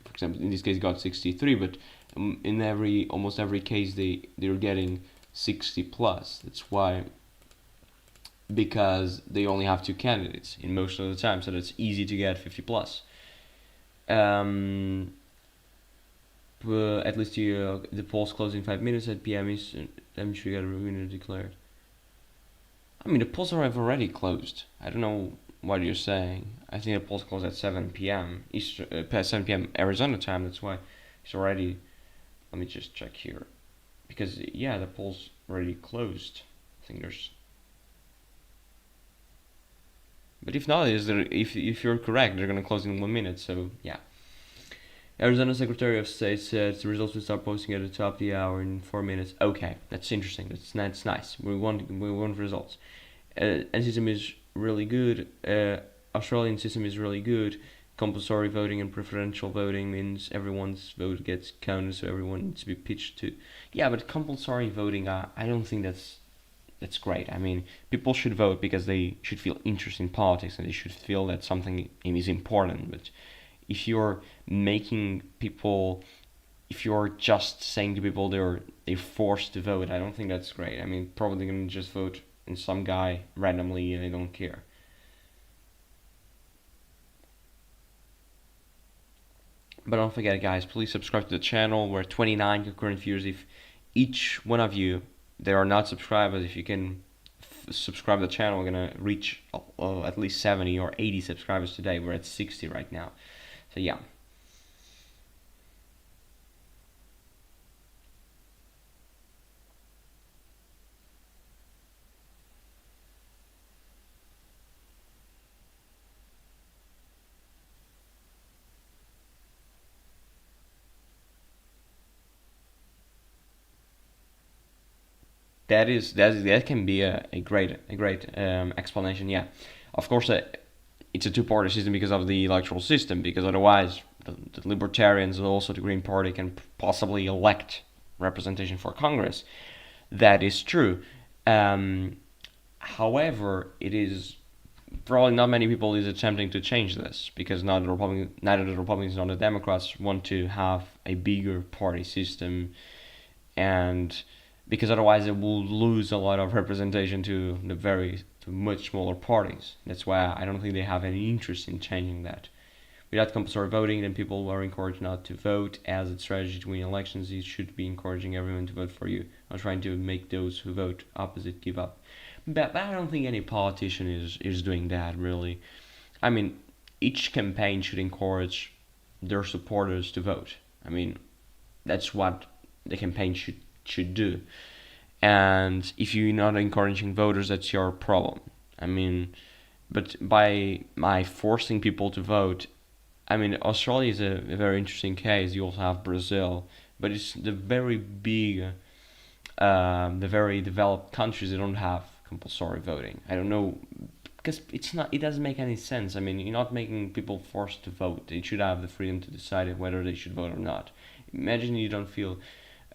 For example, in this case, got 63, but in almost every case they're getting 60 plus. That's why, because they only have two candidates in most of the time, so that's easy to get 50 plus. At least the polls close in 5 minutes at PM Eastern. I'm sure you got a winner declared. I mean, the polls have already closed. I don't know what you're saying. I think the polls close at 7 p.m. Eastern, 7 p.m. Arizona time. That's why it's already. Let me just check here, because yeah, the polls already closed. I think there's. But if not, if you're correct, they're gonna close in 1 minute. So yeah. Arizona Secretary of State said the results will start posting at the top of the hour in 4 minutes. Okay, that's interesting. That's nice. We want results. And system is really good. Australian system is really good. Compulsory voting and preferential voting means everyone's vote gets counted, so everyone needs to be pitched to. Yeah, but compulsory voting, I don't think that's great. I mean, people should vote because they should feel interest in politics and they should feel that something is important. But if you're making people, if you're just saying to people they're forced to vote, I don't think that's great. I mean, probably gonna just vote in some guy randomly and they don't care. But don't forget, guys, please subscribe to the channel. We're 29 concurrent viewers. If each one of you that are not subscribers, if you can subscribe to the channel, we're gonna reach at least 70 or 80 subscribers today. We're at 60 right now. So yeah. That can be a great explanation. Yeah, of course, it's a two-party system because of the electoral system. Because otherwise, the Libertarians and also the Green Party can possibly elect representation for Congress. That is true. However, it is probably not many people is attempting to change this because neither the Republicans nor the Democrats want to have a bigger party system, and because otherwise it will lose a lot of representation to much smaller parties. That's why I don't think they have any interest in changing that. Without compulsory voting, then people are encouraged not to vote. As a strategy to win elections, you should be encouraging everyone to vote for you, not trying to make those who vote opposite give up. But I don't think any politician is doing that, really. I mean, each campaign should encourage their supporters to vote. I mean, that's what the campaign should do. And if you're not encouraging voters, that's your problem. I mean, but by forcing people to vote, I mean, Australia is a very interesting case. You also have Brazil, but it's the very big, the very developed countries that don't have compulsory voting. I don't know, because it doesn't make any sense. I mean, you're not making people forced to vote. They should have the freedom to decide whether they should vote or not. Imagine you don't feel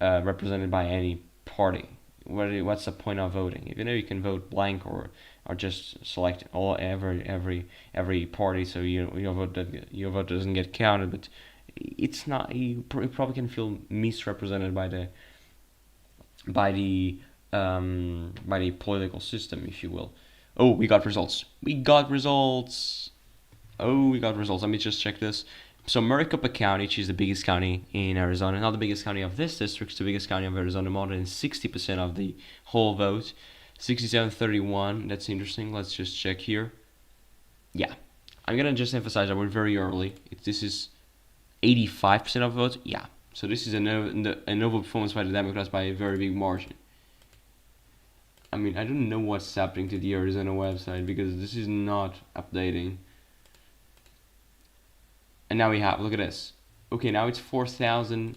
represented by any party. What's the point of voting? Even though you can vote blank or just select every party, so your vote doesn't get counted. But it's not. You probably can feel misrepresented by the by the political system, if you will. Oh, we got results. We got results. Oh, we got results. Let me just check this. So Maricopa County, which is the biggest county in Arizona, not the biggest county of this district, it's the biggest county of Arizona, more than 60% of the whole vote. 67-31, that's interesting. Let's just check here. Yeah, I'm gonna just emphasize that we're very early. This is 85% of votes. Yeah, so this is a novel performance by the Democrats by a very big margin. I mean, I don't know what's happening to the Arizona website because this is not updating. And now we have, look at this. Okay, now it's 4,000.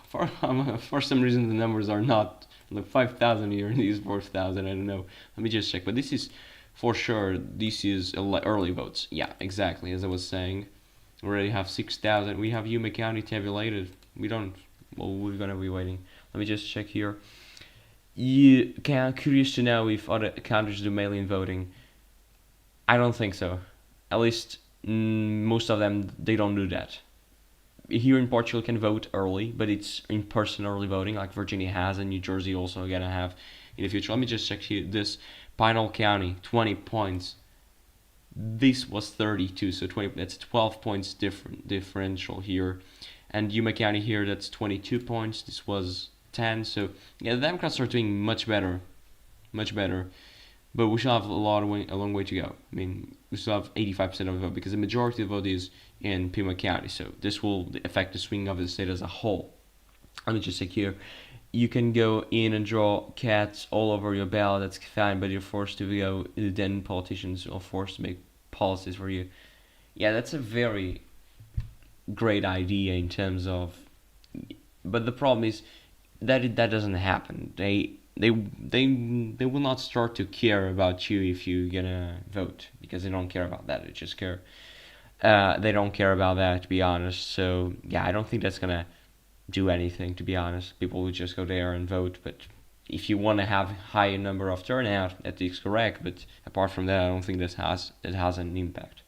For some reason the numbers are not like 5,000 here. These 4,000. I don't know. Let me just check. But this is for sure. This is early votes. Yeah, exactly. As I was saying, we already have 6,000. We have Yuma County tabulated. We don't. Well, we're gonna be waiting. Let me just check here. You can curious to know if other countries do mail-in voting. I don't think so. At least most of them they don't do that. Here in Portugal, you can vote early, but it's in-person early voting, like Virginia has, and New Jersey also gonna have in the future. Let me just check here. This Pinal County, 20 points. This was 32, so 20. That's 12 points differential here, and Yuma County here, that's 22 points. This was 10. So yeah, the Democrats are doing much better, much better. But we still have a long way to go. I mean, we still have 85% of the vote because the majority of the vote is in Pima County. So this will affect the swing of the state as a whole. Let me just check here. You can go in and draw cats all over your ballot. That's fine, but you're forced to go. Then politicians are forced to make policies for you. Yeah, that's a very great idea in terms of. But the problem is that that doesn't happen. They will not start to care about you if you're gonna vote because they don't care about that. They just care. They don't care about that, to be honest. So yeah, I don't think that's gonna do anything, to be honest. People will just go there and vote. But if you want to have higher number of turnout, that is correct. But apart from that, I don't think that has an impact.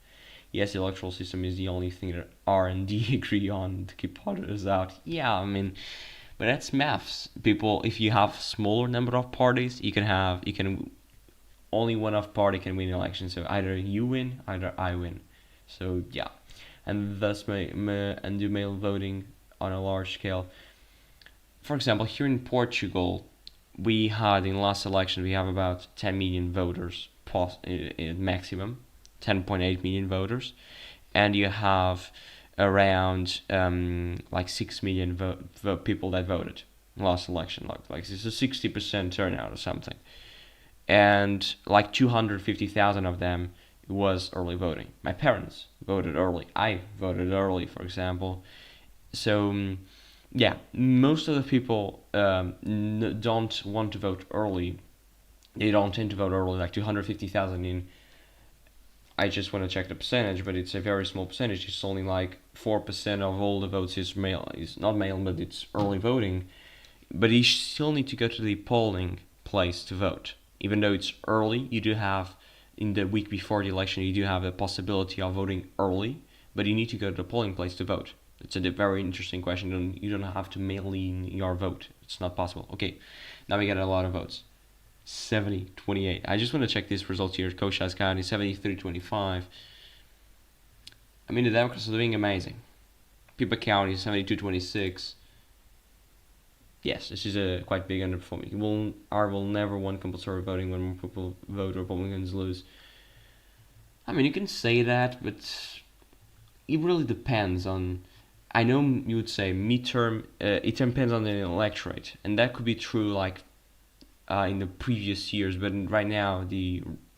Yes, the electoral system is the only thing that R&D agree on to keep others out. Yeah, I mean. But that's maths. People, if you have smaller number of parties, you can only one of party can win the election. So either you win, either I win. So yeah, and thus and do mail voting on a large scale. For example, here in Portugal, we had in last election we have about 10 million voters plus maximum, 10.8 million voters, and you have around like 6 million people that voted last election. Like it's a 60% turnout or something, and like 250,000 of them was early voting. My parents voted early. I voted early, for example. So yeah, most of the people don't want to vote early. They don't tend to vote early. Like 250,000 in. I just want to check the percentage, but it's a very small percentage. It's only like 4% of all the votes is mail. Is not mail, but it's early voting. But you still need to go to the polling place to vote. Even though it's early, you do have in the week before the election, you do have a possibility of voting early, but you need to go to the polling place to vote. It's a very interesting question. You don't have to mail in your vote. It's not possible. Okay, now we get a lot of votes. 70-28. I just want to check these results here. Cochise County 73-25. I mean, the Democrats are doing amazing. Pipa County 72-26. Yes, this is a quite big underperforming. Will never want compulsory voting when more people vote. Republicans lose. I mean, you can say that, but it really depends on. I know you would say midterm. It depends on the electorate, and that could be true like in the previous years, but right now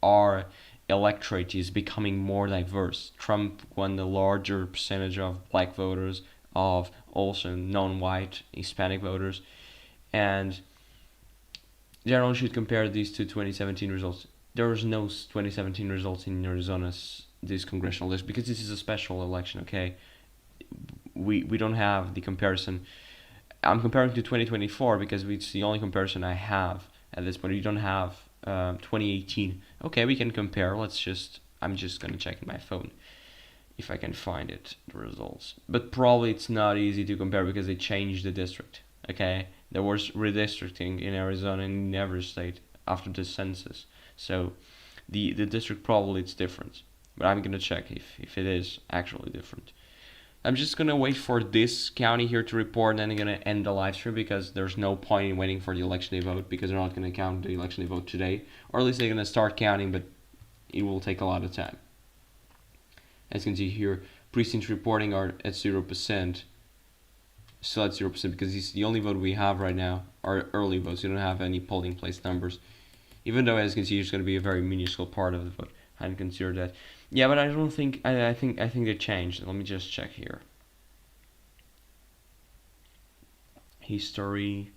our electorate is becoming more diverse. Trump won the larger percentage of black voters, of also non-white Hispanic voters, and generally should compare these to 2017 results. There was no 2017 results in Arizona's this congressional list because this is a special election. Okay, we don't have the comparison. I'm comparing to 2024 because it's the only comparison I have at this point. You don't have 2018. Okay, we can compare. I'm just gonna check in my phone if I can find it, the results. But probably it's not easy to compare because they changed the district. Okay, there was redistricting in Arizona and in every state after the census. So the district probably it's different, but I'm gonna check if it is actually different. I'm just gonna wait for this county here to report, and then I'm gonna end the live stream because there's no point in waiting for the election day vote because they're not gonna count the election day vote today, or at least they're gonna start counting, but it will take a lot of time. As you can see here, precincts reporting are at 0%. Still at 0% because it's the only vote we have right now are early votes. We don't have any polling place numbers. Even though, as you can see, it's going to be a very minuscule part of the vote. I hadn't considered that. Yeah, but I don't think I think they changed. Let me just check here. History.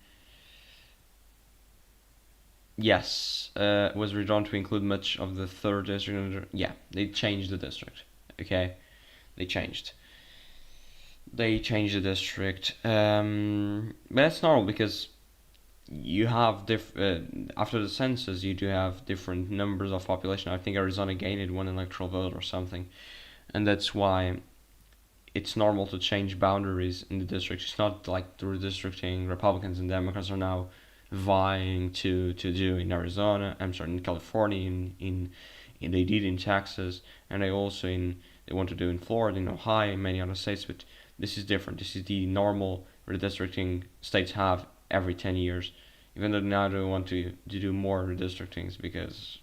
Yes, was redrawn to include much of the third district. Yeah, they changed the district. Okay, they changed. They changed the district. But that's normal because you have after the census you do have different numbers of population. I think Arizona gained one electoral vote or something, and that's why it's normal to change boundaries in the district. It's not like the redistricting Republicans and Democrats are now vying to do in Arizona. I'm sorry, in California, in they did in Texas, and they also they want to do in Florida, in Ohio, and many other states. But this is different. This is the normal redistricting states have every 10 years, even though now they want to do more redistrictings because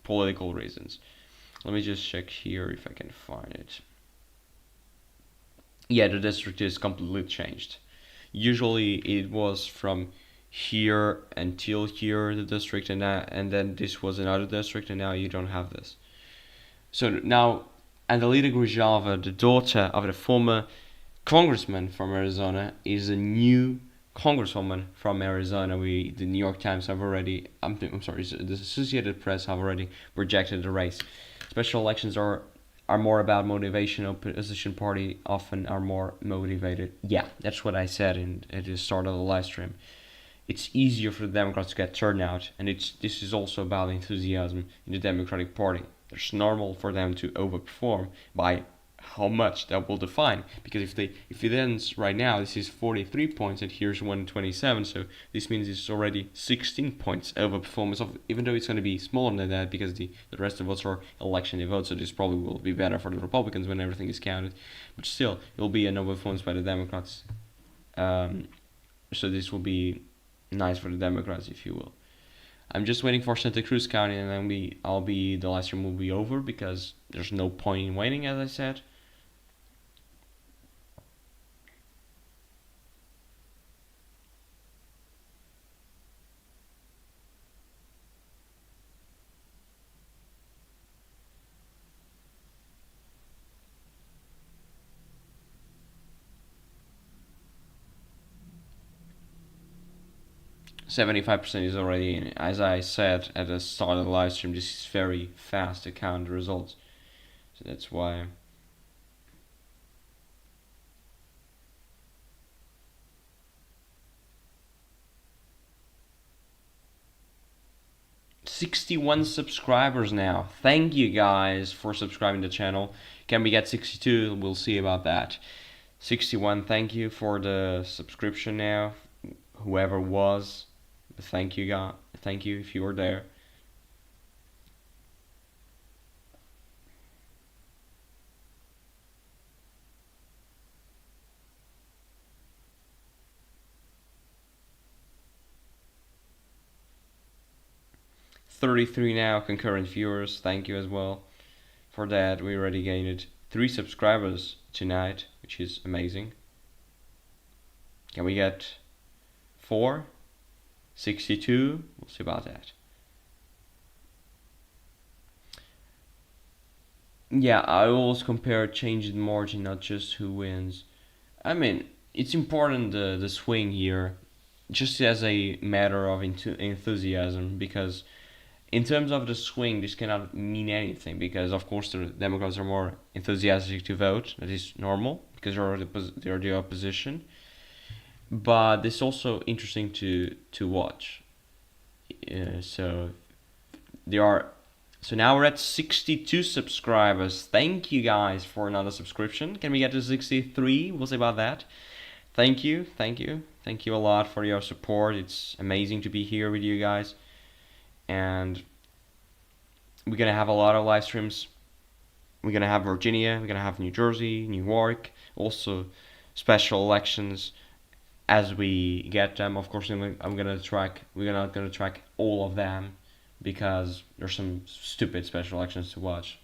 political reasons. Let me just check here if I can find it. Yeah, the district is completely changed. Usually it was from here until here, the district, and then this was another district, and now you don't have this. So now, Adelita Grijalva, the daughter of the former congressman from Arizona, is a new congresswoman from Arizona. The New York Times have already, I'm sorry, the Associated Press have already rejected the race. Special elections are more about motivation. Opposition party often are more motivated. Yeah, that's what I said at the start of the live stream. It's easier for the Democrats to get turnout, and this is also about enthusiasm in the Democratic Party. It's normal for them to overperform by how much that will define, because if it ends right now, this is 43 points and here's 127, so this means it's already 16 points over performance of, even though it's going to be smaller than that because the rest of votes are election day votes, so this probably will be better for the Republicans when everything is counted, but still it will be an overperformance by the Democrats. So this will be nice for the Democrats, if you will. I'm just waiting for Santa Cruz County, and then the live stream will be over because there's no point in waiting, as I said. %75% is already in. As I said at the start of the live stream, this is very fast to count the results. So that's why. #61 subscribers now. Thank you guys for subscribing to the channel. Can we get 62? We'll see about that. 61, thank you for the subscription now. Whoever was. Thank you, God. Thank you if you were there. #33 now concurrent viewers. Thank you as well for that. We already gained 3 subscribers tonight, which is amazing. Can we get 4? 62? We'll see about that. Yeah, I always compare change in margin, not just who wins. I mean, it's important the swing here, just as a matter of enthusiasm, because in terms of the swing, this cannot mean anything, because of course the Democrats are more enthusiastic to vote. That is normal because they're the opposition. But it's also interesting to watch. So now we're at 62 subscribers. Thank you guys for another subscription. Can we get to 63? We'll see about that. Thank you Thank you a lot for your support. It's amazing to be here with you guys. And we're gonna have a lot of live streams. We're gonna have Virginia, we're gonna have New Jersey, New York, also special elections as we get them. Of course, I'm gonna track. We're not gonna track all of them because there's some stupid special elections to watch.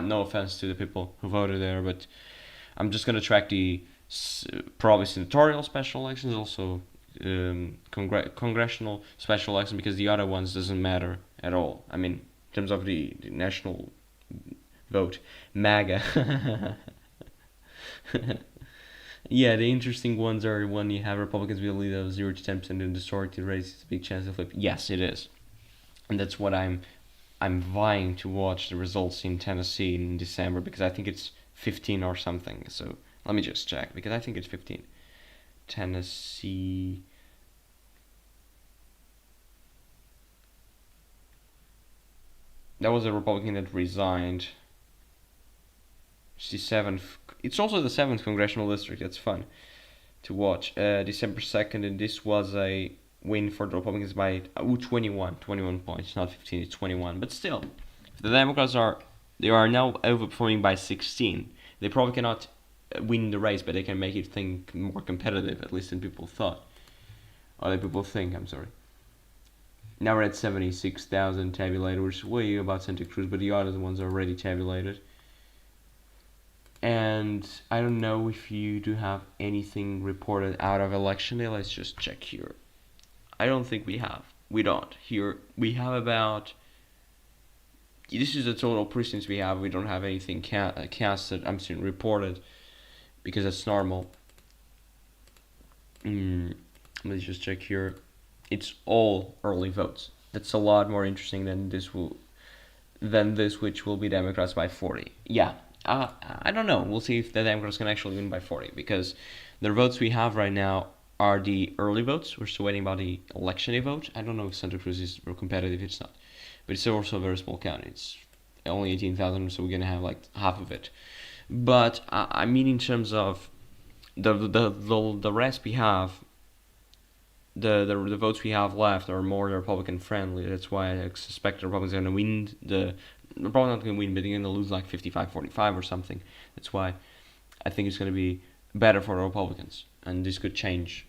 No offense to the people who voted there, but I'm just gonna track the probably senatorial special elections, also congressional special elections, because the other ones doesn't matter at all. I mean, in terms of the national vote, MAGA. Yeah, the interesting ones are when you have Republicans with a lead of 0 to 10% in the majority race, it's a big chance to flip. Yes, it is, and that's what I'm vying to watch the results in Tennessee in December, because I think it's 15 or something. So let me just check, because I think it's 15. Tennessee. That was a Republican that resigned. It's the 7th. It's also the 7th Congressional District. That's fun to watch. December 2nd, and this was a win for the Republicans by 21 points, not 15, it's 21. But still, the Democrats are now overperforming by 16. They probably cannot win the race, but they can make it think more competitive, at least than people thought. Or than people think, I'm sorry. Now we're at 76,000 tabulated, which is way about Santa Cruz, but the other ones are already tabulated. And I don't know if you do have anything reported out of election day. Let's just check here. I don't think we have. We don't. Here we have about. This is the total precincts we have. We don't have anything casted. I'm saying reported, because that's normal. Let's just check here. It's all early votes. That's a lot more interesting than this which will be Democrats by 40. Yeah. I don't know. We'll see if the Democrats can actually win by 40, because the votes we have right now are the early votes. We're still waiting about the election day vote. I don't know if Santa Cruz is real competitive. It's not, but it's also a very small county. It's only 18,000, so we're gonna have like half of it. But I mean, in terms of the rest we have, the votes we have left are more Republican friendly. That's why I suspect the Republicans are gonna win they're probably not going to win, but they're going to lose like 55-45 or something. That's why I think it's going to be better for the Republicans, and this could change.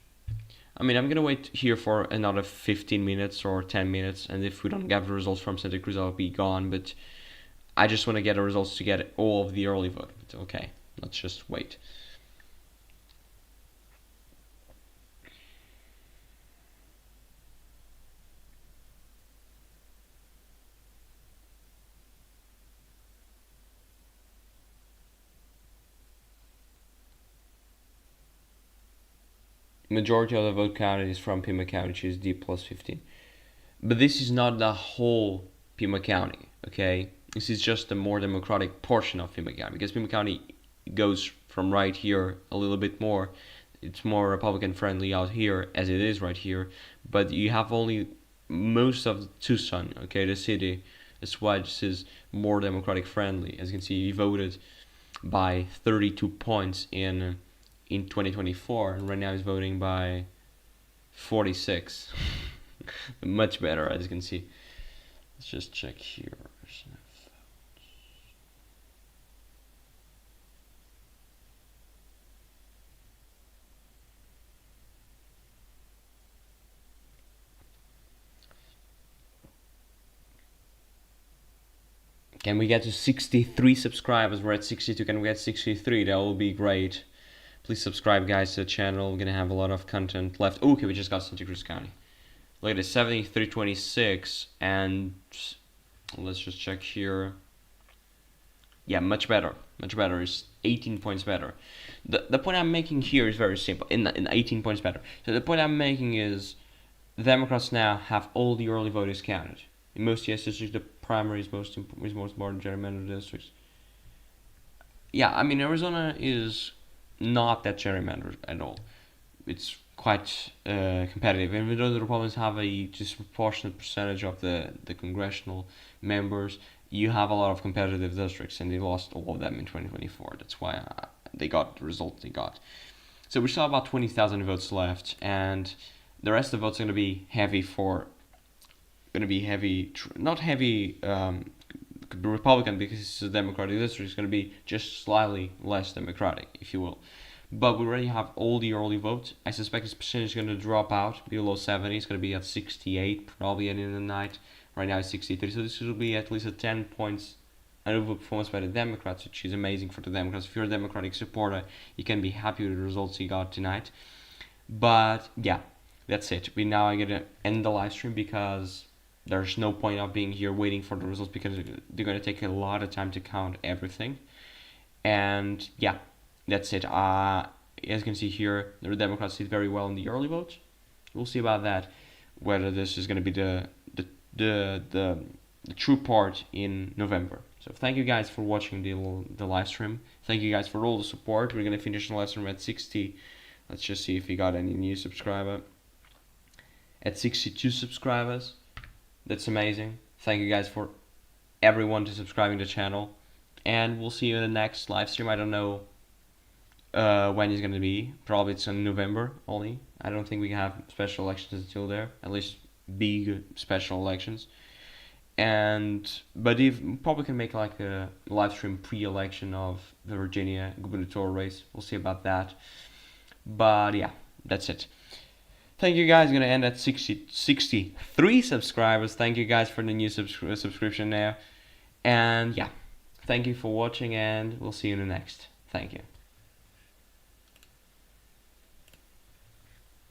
I mean, I'm going to wait here for another 15 minutes or 10 minutes, and if we don't get the results from Santa Cruz, I'll be gone, but I just want to get the results to get all of the early vote. But okay, let's just wait. Majority of the vote counted is from Pima County, which is D plus 15. But this is not the whole Pima County, okay? This is just the more democratic portion of Pima County, because Pima County goes from right here a little bit more. It's more Republican friendly out here, as it is right here. But you have only most of Tucson, okay, the city. That's why this is more democratic friendly. As you can see, he voted by 32 points in 2024, and right now he's voting by 46. Much better, as you can see. Let's just check here. Can we get to 63 subscribers? We're at 62. Can we get 63? That will be great. Please subscribe, guys, to the channel. We're gonna have a lot of content left. Okay, we just got Santa Cruz County. Look at it, 7326, and let's just check here. Yeah, much better. Much better. It's 18 points better. The point I'm making here is very simple. In 18 points better. So the point I'm making is the Democrats now have all the early voters counted. In most US districts, the primary is most important gerrymandered districts. Yeah, I mean, Arizona is not that gerrymandered at all. It's quite competitive. Even though the Republicans have a disproportionate percentage of the congressional members, you have a lot of competitive districts, and they lost all of them in 2024. That's why they got the result they got. So we still have about 20,000 votes left, and the rest of the votes are going to be heavy not heavy Republican, because it's a Democratic district. It's going to be just slightly less Democratic, if you will. But we already have all the early votes. I suspect this percentage is going to drop out below 70. It's going to be at 68 probably at the end of the night. Right now it's 63. So this will be at least a 10 points overperformance by the Democrats, which is amazing for the Democrats. If you're a Democratic supporter, you can be happy with the results you got tonight. But yeah, that's it. We now are going to end the live stream because there's no point of being here waiting for the results, because they're going to take a lot of time to count everything. And yeah, that's it. As you can see here, the Democrats did very well in the early votes. We'll see about that, whether this is going to be the true part in November. So thank you guys for watching the live stream. Thank you guys for all the support. We're going to finish the live stream at 60. Let's just see if we got any new subscriber. At 62 subscribers. That's amazing. Thank you guys for everyone to subscribing to the channel. And we'll see you in the next live stream. I don't know when it's going to be. Probably it's in November only. I don't think we can have special elections until there. At least big special elections. But if probably can make like a live stream pre-election of the Virginia gubernatorial race. We'll see about that. But yeah, that's it. Thank you guys. Gonna end at 63 subscribers. Thank you guys for the new subscription now. And yeah, thank you for watching, and we'll see you in the next. Thank you.